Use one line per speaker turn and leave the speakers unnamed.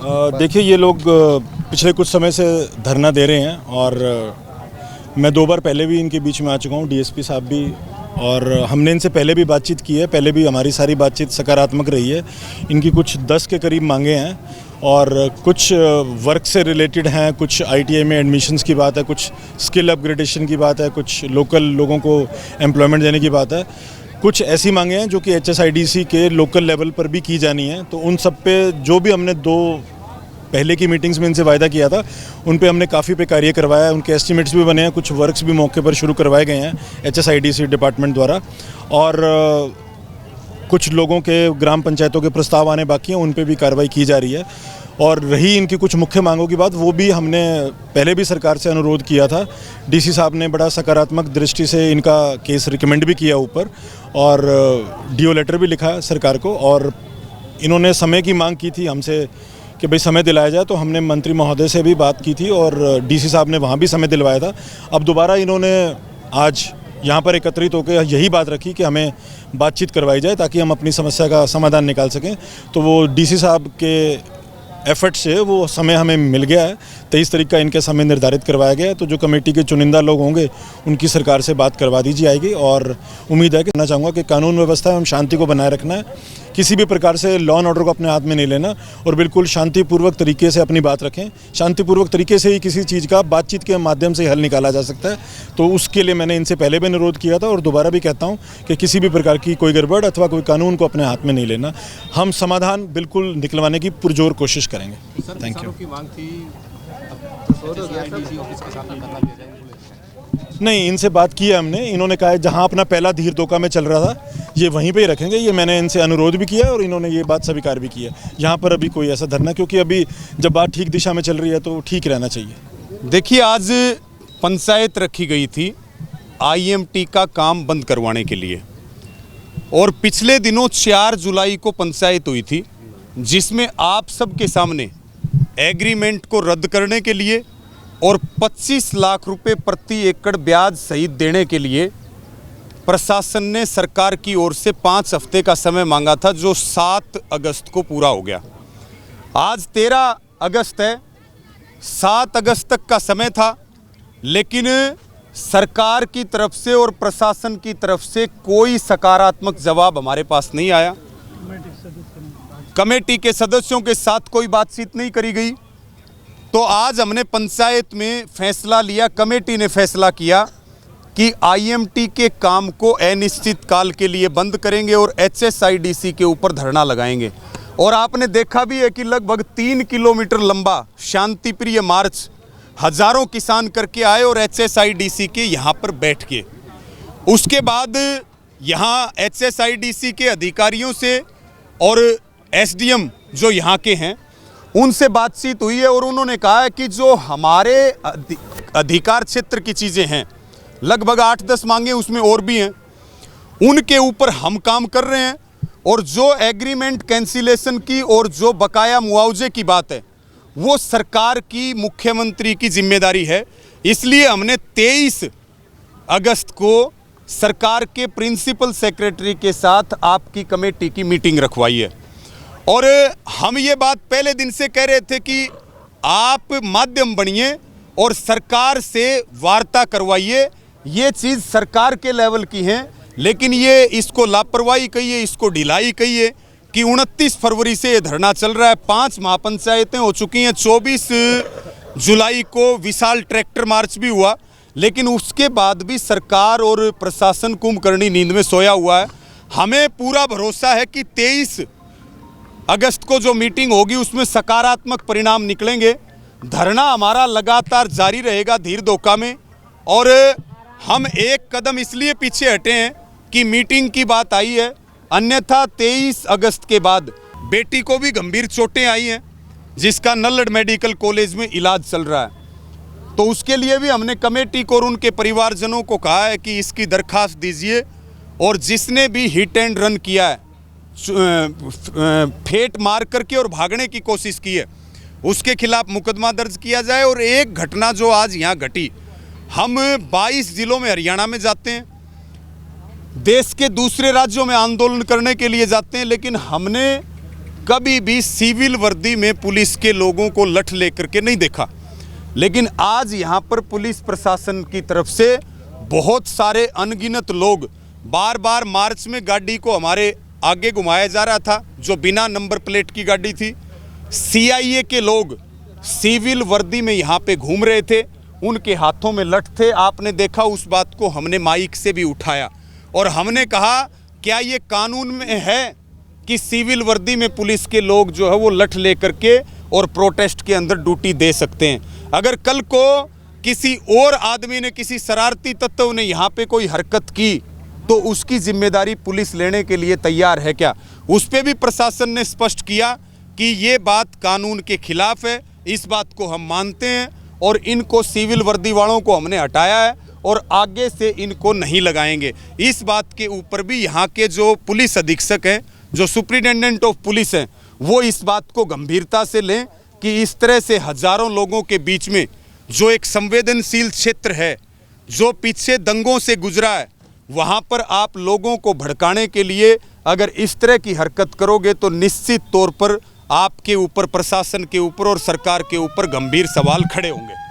देखिए, ये लोग पिछले कुछ समय से धरना दे रहे हैं और मैं 2 बार पहले भी इनके बीच में आ चुका हूँ, डीएसपी साहब भी, और हमने इनसे पहले भी बातचीत की है। पहले भी हमारी सारी बातचीत सकारात्मक रही है। इनकी कुछ 10 के करीब मांगे हैं और कुछ वर्क से रिलेटेड हैं, कुछ आईटीआई में एडमिशन्स की बात है, कुछ स्किल अपग्रेडेशन की बात है, कुछ लोकल लोगों को एम्प्लॉयमेंट देने की बात है। कुछ ऐसी मांगे हैं जो कि एचएसआईडीसी के लोकल लेवल पर भी की जानी है। तो उन सब पे जो भी हमने 2 पहले की मीटिंग्स में इनसे वायदा किया था, उन पे हमने काफ़ी पे कार्य करवाया है। उनके एस्टिमेट्स भी बने हैं, कुछ वर्क्स भी मौके पर शुरू करवाए गए हैं एचएसआईडीसी डिपार्टमेंट द्वारा, और कुछ लोगों के ग्राम पंचायतों के प्रस्ताव आने बाकी हैं, उन पे भी कार्रवाई की जा रही है। और रही इनकी कुछ मुख्य मांगों की बात, वो भी हमने पहले भी सरकार से अनुरोध किया था। डीसी साहब ने बड़ा सकारात्मक दृष्टि से इनका केस रिकमेंड भी किया ऊपर, और डीओ लेटर भी लिखा सरकार को। और इन्होंने समय की मांग की थी हमसे कि भाई समय दिलाया जाए, तो हमने मंत्री महोदय से भी बात की थी और डीसी साहब ने वहाँ भी समय दिलवाया था। अब दोबारा इन्होंने आज यहाँ पर एकत्रित होकर यही बात रखी कि हमें बातचीत करवाई जाए ताकि हम अपनी समस्या का समाधान निकाल सकें। तो वो डीसी साहब के एफर्ट से वो समय हमें मिल गया है। 23 तारीख का इनके समय निर्धारित करवाया गया है। तो जो कमेटी के चुनिंदा लोग होंगे उनकी सरकार से बात करवा दी जाएगी, और उम्मीद है कि कहना चाहूँगा कि कानून व्यवस्था एवं शांति को बनाए रखना है, किसी भी प्रकार से लॉ एंड ऑर्डर को अपने हाथ में नहीं लेना, और बिल्कुल शांतिपूर्वक तरीके से अपनी बात रखें। शांतिपूर्वक तरीके से ही किसी चीज़ का बातचीत के माध्यम से हल निकाला जा सकता है। तो उसके लिए मैंने इनसे पहले भी अनुरोध किया था और दोबारा भी कहता हूँ कि किसी भी प्रकार की कोई गड़बड़ अथवा कोई कानून को अपने हाथ में नहीं लेना। हम समाधान बिल्कुल निकलवाने की पुरजोर कोशिश करेंगे। Thank you. नहीं, इनसे बात की है हमने। इन्होंने कहा है जहां अपना पहला धीर धोखा में चल रहा था, ये वहीं पे ही रखेंगे। ये मैंने इनसे अनुरोध भी किया और इन्होंने ये बात स्वीकार भी किया। यहाँ पर अभी कोई ऐसा धरना, क्योंकि अभी जब बात ठीक दिशा में चल रही है तो ठीक रहना चाहिए।
देखिए, आज पंचायत रखी गई थी आईएमटी का काम बंद करवाने के लिए, और पिछले दिनों 4 जुलाई को पंचायत हुई थी, जिसमें आप सबके सामने एग्रीमेंट को रद्द करने के लिए और 25 लाख रुपए प्रति एकड़ ब्याज सहित देने के लिए प्रशासन ने सरकार की ओर से 5 हफ्ते का समय मांगा था, जो 7 अगस्त को पूरा हो गया। आज 13 अगस्त है। 7 अगस्त तक का समय था, लेकिन सरकार की तरफ से और प्रशासन की तरफ से कोई सकारात्मक जवाब हमारे पास नहीं आया। कमेटी के सदस्यों के साथ कोई बातचीत नहीं करी गई। तो आज हमने पंचायत में फैसला लिया, कमेटी ने फैसला किया कि आईएमटी के काम को अनिश्चित काल के लिए बंद करेंगे और एचएसआईडीसी के ऊपर धरना लगाएंगे। और आपने देखा भी है कि लगभग 3 किलोमीटर लंबा शांतिप्रिय मार्च हजारों किसान करके आए और एचएसआईडीसी के यहाँ पर बैठ के, उसके बाद यहाँ एचएसआईडीसी के अधिकारियों से और एसडीएम जो यहाँ के हैं उनसे बातचीत हुई है, और उन्होंने कहा है कि जो हमारे अधिकार क्षेत्र की चीज़ें हैं, लगभग 8-10 मांगे उसमें और भी हैं, उनके ऊपर हम काम कर रहे हैं। और जो एग्रीमेंट कैंसिलेशन की और जो बकाया मुआवजे की बात है, वो सरकार की, मुख्यमंत्री की जिम्मेदारी है। इसलिए हमने 23 अगस्त को सरकार के प्रिंसिपल सेक्रेटरी के साथ आपकी कमेटी की मीटिंग रखवाई है। और हम ये बात पहले दिन से कह रहे थे कि आप माध्यम बनिए और सरकार से वार्ता करवाइए। ये चीज़ सरकार के लेवल की है, लेकिन ये इसको लापरवाही कहिए, इसको ढिलाई कहिए कि 29 फरवरी से ये धरना चल रहा है। 5 महापंचायतें हो चुकी हैं। 24 जुलाई को विशाल ट्रैक्टर मार्च भी हुआ, लेकिन उसके बाद भी सरकार और प्रशासन कुंभकर्णी नींद में सोया हुआ है। हमें पूरा भरोसा है कि 23 अगस्त को जो मीटिंग होगी उसमें सकारात्मक परिणाम निकलेंगे। धरना हमारा लगातार जारी रहेगा धीर धोखा में, और हम एक कदम इसलिए पीछे हटे हैं कि मीटिंग की बात आई है। अन्यथा 23 अगस्त के बाद बेटी को भी गंभीर चोटें आई हैं, जिसका नल्लड़ मेडिकल कॉलेज में इलाज चल रहा है। तो उसके लिए भी हमने कमेटी को और उनके परिवारजनों को कहा है कि इसकी दरखास्त दीजिए, और जिसने भी हिट एंड रन किया है, फेंट मार करके और भागने की कोशिश की है, उसके खिलाफ मुकदमा दर्ज किया जाए। और एक घटना जो आज यहाँ घटी, हम 22 जिलों में हरियाणा में जाते हैं, देश के दूसरे राज्यों में आंदोलन करने के लिए जाते हैं, लेकिन हमने कभी भी सिविल वर्दी में पुलिस के लोगों को लठ लेकर के नहीं देखा। लेकिन आज यहाँ पर पुलिस प्रशासन की तरफ से बहुत सारे अनगिनत लोग, बार बार मार्च में गाड़ी को हमारे आगे घुमाया जा रहा था जो बिना नंबर प्लेट की गाड़ी थी। CIA के लोग सिविल वर्दी में यहाँ पे घूम रहे थे, उनके हाथों में लठ थे। आपने देखा, उस बात को हमने माइक से भी उठाया और हमने कहा क्या ये कानून में है कि सिविल वर्दी में पुलिस के लोग जो है वो लठ लेकर के और प्रोटेस्ट के अंदर ड्यूटी दे सकते हैं। अगर कल को किसी और आदमी ने, किसी शरारती तत्व ने यहाँ पे कोई हरकत की तो उसकी जिम्मेदारी पुलिस लेने के लिए तैयार है क्या? उस पे भी प्रशासन ने स्पष्ट किया कि ये बात कानून के खिलाफ है, इस बात को हम मानते हैं और इनको, सिविल वर्दी वालों को हमने हटाया है और आगे से इनको नहीं लगाएंगे। इस बात के ऊपर भी यहाँ के जो पुलिस अधीक्षक हैं, जो सुप्रिटेंडेंट ऑफ पुलिस हैं, वो इस बात को गंभीरता से लें कि इस तरह से हजारों लोगों के बीच में, जो एक संवेदनशील क्षेत्र है, जो पीछे दंगों से गुजरा है, वहाँ पर आप लोगों को भड़काने के लिए अगर इस तरह की हरकत करोगे तो निश्चित तौर पर आपके ऊपर, प्रशासन के ऊपर और सरकार के ऊपर गंभीर सवाल खड़े होंगे।